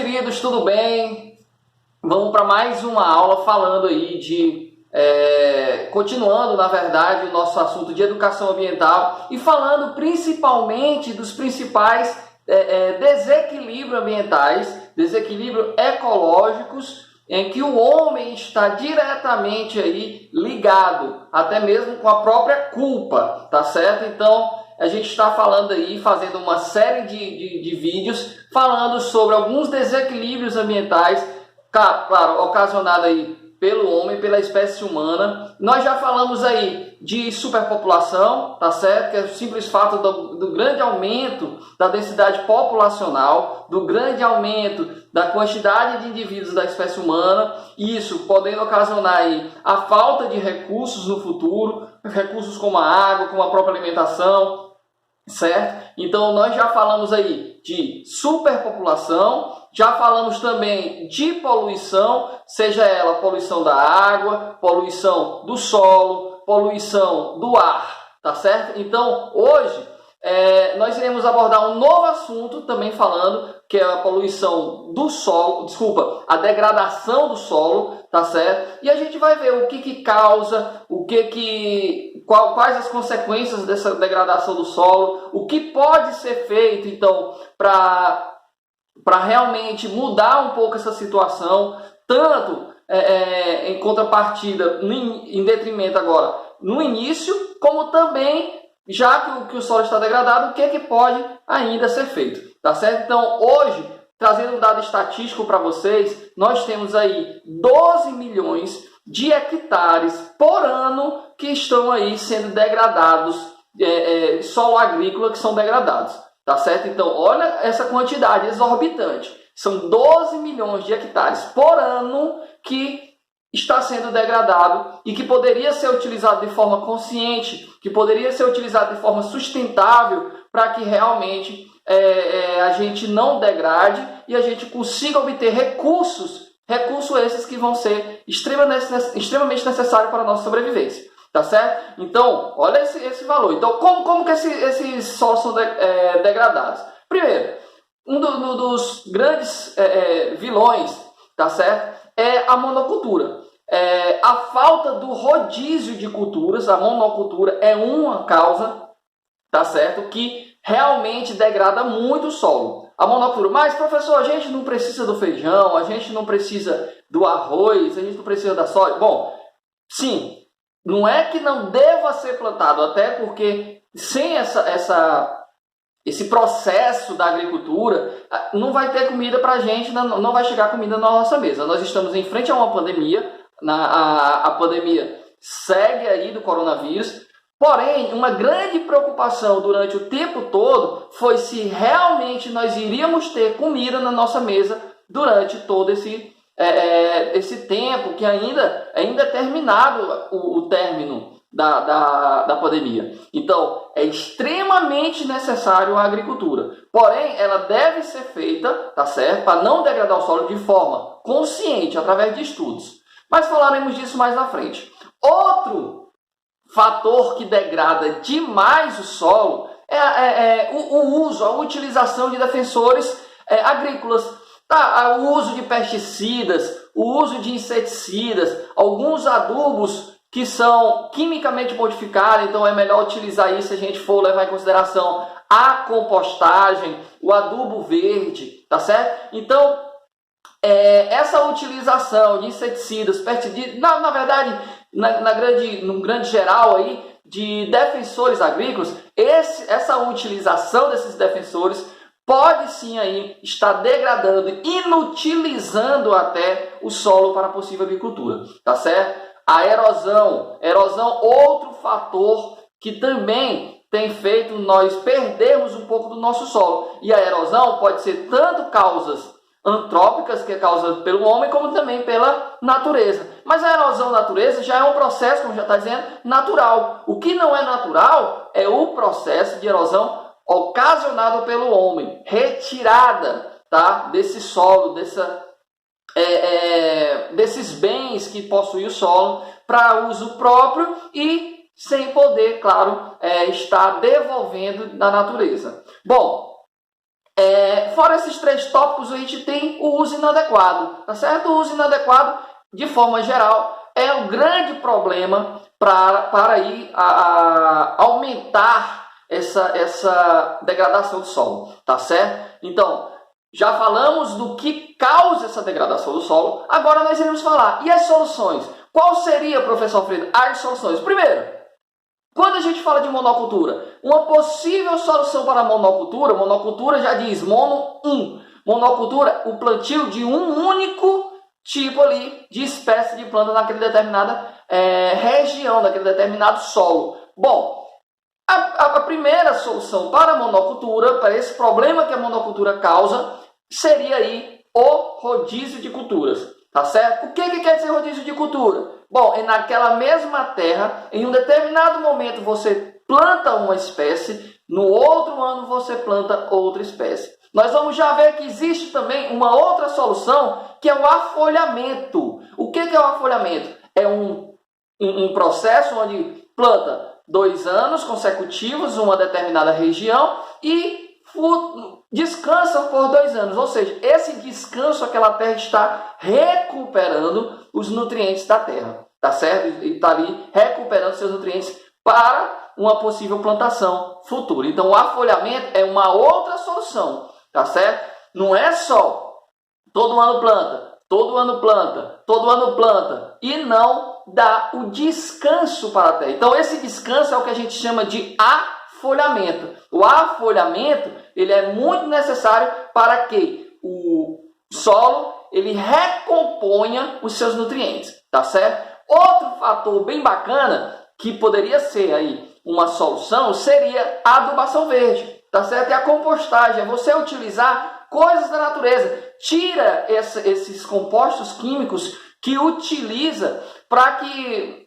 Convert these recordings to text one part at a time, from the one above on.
queridos, tudo bem? Vamos para mais uma aula falando aí continuando, na verdade, o nosso assunto de educação ambiental e falando principalmente dos principais desequilíbrios ambientais, desequilíbrios ecológicos, em que o homem está diretamente aí ligado, até mesmo com a própria culpa, tá certo? Então, a gente está falando aí, fazendo uma série de vídeos falando sobre alguns desequilíbrios ambientais, claro, ocasionados aí pelo homem, pela espécie humana. Nós já falamos aí de superpopulação, tá certo? Que é o simples fato do grande aumento da densidade populacional, do grande aumento da quantidade de indivíduos da espécie humana, isso podendo ocasionar aí a falta de recursos no futuro, recursos como a água, como a própria alimentação, certo? Então nós já falamos aí de superpopulação, já falamos também de poluição, seja ela poluição da água, poluição do solo, poluição do ar, tá certo? Então hoje nós iremos abordar um novo assunto também falando que é a poluição do solo, a degradação do solo, tá certo? E a gente vai ver o que causa, quais as consequências dessa degradação do solo, o que pode ser feito então para realmente mudar um pouco essa situação, tanto em contrapartida, em detrimento agora no início, como também já que o solo está degradado, o que pode ainda ser feito, tá certo? Então, hoje, trazendo um dado estatístico para vocês, nós temos aí 12 milhões de hectares por ano que estão aí sendo degradados, solo agrícola que são degradados, tá certo? Então, olha essa quantidade exorbitante. São 12 milhões de hectares por ano que está sendo degradado e que poderia ser utilizado de forma consciente, que poderia ser utilizado de forma sustentável para que realmente a gente não degrade e a gente consiga obter recursos esses que vão ser extremamente necessários para a nossa sobrevivência, tá certo? Então, olha esse valor. Então, como que esses solos são degradados? Primeiro, um dos grandes vilões, tá certo? É a monocultura. A falta do rodízio de culturas, a monocultura é uma causa, tá certo? Que realmente degrada muito o solo. A monocultura, mas professor, a gente não precisa do feijão, a gente não precisa do arroz, a gente não precisa da soja. Bom, sim, não é que não deva ser plantado, até porque sem esse processo da agricultura, não vai ter comida para a gente, não vai chegar comida na nossa mesa. Nós estamos em frente a uma pandemia, a pandemia segue aí do coronavírus, porém, uma grande preocupação durante o tempo todo foi se realmente nós iríamos ter comida na nossa mesa durante todo esse tempo, que ainda é indeterminado o término da pandemia. Então, é extremamente necessário a agricultura. Porém, ela deve ser feita, tá certo? Para não degradar o solo de forma consciente, através de estudos. Mas falaremos disso mais na frente. Outro fator que degrada demais o solo é a utilização de defensores agrícolas. Tá? O uso de pesticidas, o uso de inseticidas, alguns adubos que são quimicamente modificados, então é melhor utilizar isso se a gente for levar em consideração a compostagem, o adubo verde, tá certo? Então, essa utilização de inseticidas, pesticidas, na verdade, no grande geral aí, de defensores agrícolas, essa utilização desses defensores pode sim aí estar degradando, inutilizando até o solo para a possível agricultura, tá certo? A erosão, outro fator que também tem feito nós perdermos um pouco do nosso solo. E a erosão pode ser tanto causas antrópicas, que é causada pelo homem, como também pela natureza. Mas a erosão da natureza já é um processo, como já está dizendo, natural. O que não é natural é o processo de erosão ocasionado pelo homem, retirada, tá, desse solo, desses bens que possui o solo para uso próprio e sem poder, claro, estar devolvendo da natureza. Bom, fora esses 3 tópicos, a gente tem o uso inadequado, tá certo? O uso inadequado, de forma geral, é um grande problema para aí aumentar essa degradação do solo, tá certo? Então, já falamos do que causa essa degradação do solo, agora nós iremos falar. E as soluções? Qual seria, professor Alfredo, as soluções? Primeiro, quando a gente fala de monocultura, uma possível solução para a monocultura já diz monocultura, o plantio de um único tipo ali de espécie de planta naquela determinada região, naquele determinado solo. Bom, a primeira solução para a monocultura, para esse problema que a monocultura causa, seria aí o rodízio de culturas, tá certo? O que quer dizer rodízio de cultura? Bom, é naquela mesma terra, em um determinado momento você planta uma espécie, no outro ano você planta outra espécie. Nós vamos já ver que existe também uma outra solução, que é o afolhamento. O que é o afolhamento? É um processo onde planta 2 anos consecutivos uma determinada região e descansa por 2 anos. Ou seja, esse descanso, aquela terra está recuperando os nutrientes da terra, tá certo? E está ali recuperando seus nutrientes para uma possível plantação futura. Então, o afolhamento é uma outra solução, tá certo? Não é só todo ano planta, todo ano planta, todo ano planta e não dá o descanso para a terra. Então, esse descanso é o que a gente chama de afolhamento. O afolhamento, ele é muito necessário para que o solo ele recomponha os seus nutrientes, tá certo? Outro fator bem bacana que poderia ser aí uma solução seria a adubação verde, tá certo? E a compostagem, é você utilizar coisas da natureza, tira esses compostos químicos que utiliza para que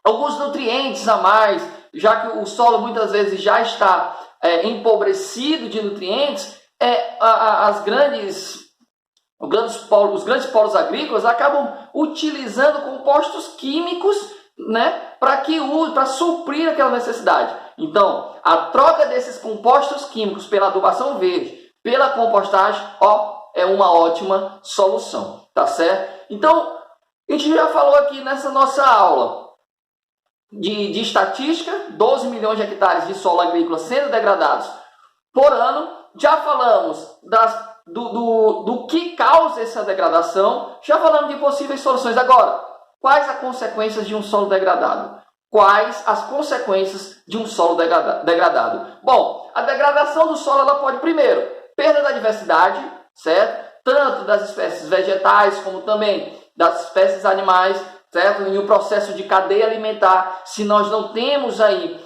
alguns nutrientes a mais, já que o solo muitas vezes já está empobrecido de nutrientes, os grandes polos agrícolas acabam utilizando compostos químicos, né, para suprir aquela necessidade. Então, a troca desses compostos químicos pela adubação verde, pela compostagem, é uma ótima solução, tá certo? Então, a gente já falou aqui nessa nossa aula de estatística, 12 milhões de hectares de solo agrícola sendo degradados por ano. Já falamos do que causa essa degradação, já falamos de possíveis soluções. Agora, quais as consequências de um solo degradado? Quais as consequências de um solo degradado? Bom, a degradação do solo ela pode, primeiro, perda da diversidade, certo? Tanto das espécies vegetais como também das espécies animais, certo? Em um processo de cadeia alimentar, se nós não temos aí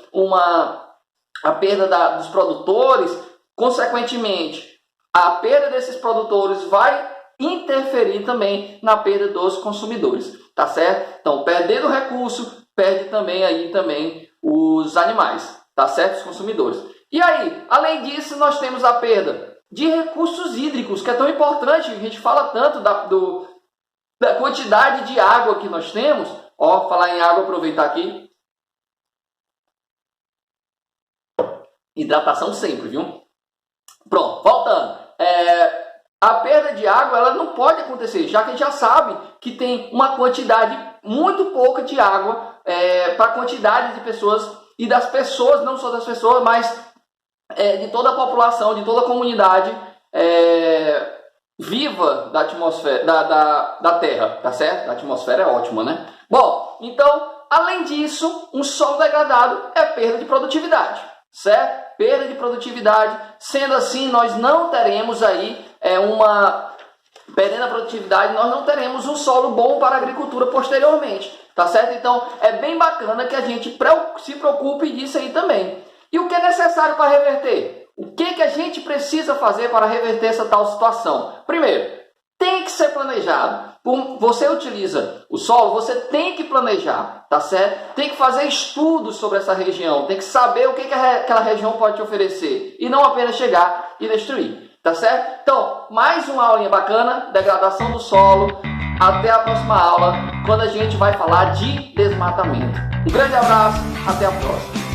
a perda dos produtores, consequentemente, a perda desses produtores vai interferir também na perda dos consumidores, tá certo? Então, perdendo o recurso, perde também os animais, tá certo? Os consumidores. E aí, além disso, nós temos a perda de recursos hídricos, que é tão importante, a gente fala tanto da quantidade de água que nós temos. Falar em água, aproveitar aqui. Hidratação sempre, viu? Pronto, voltando. A perda de água ela não pode acontecer, já que a gente já sabe que tem uma quantidade muito pouca de água para a quantidade de pessoas, e das pessoas, não só das pessoas, mas de toda a população, de toda a comunidade viva da atmosfera, da Terra, tá certo? A atmosfera é ótima, né? Bom, então, além disso, um solo degradado é perda de produtividade, certo? Perda de produtividade. Sendo assim, nós não teremos aí perdendo a produtividade, nós não teremos um solo bom para a agricultura posteriormente, tá certo? Então, é bem bacana que a gente se preocupe disso aí também. E o que é necessário para reverter? O que a gente precisa fazer para reverter essa tal situação? Primeiro, tem que ser planejado. Você utiliza o solo, você tem que planejar, tá certo? Tem que fazer estudos sobre essa região, tem que saber o que aquela região pode te oferecer e não apenas chegar e destruir, tá certo? Então, mais uma aulinha bacana, degradação do solo. Até a próxima aula, quando a gente vai falar de desmatamento. Um grande abraço, até a próxima.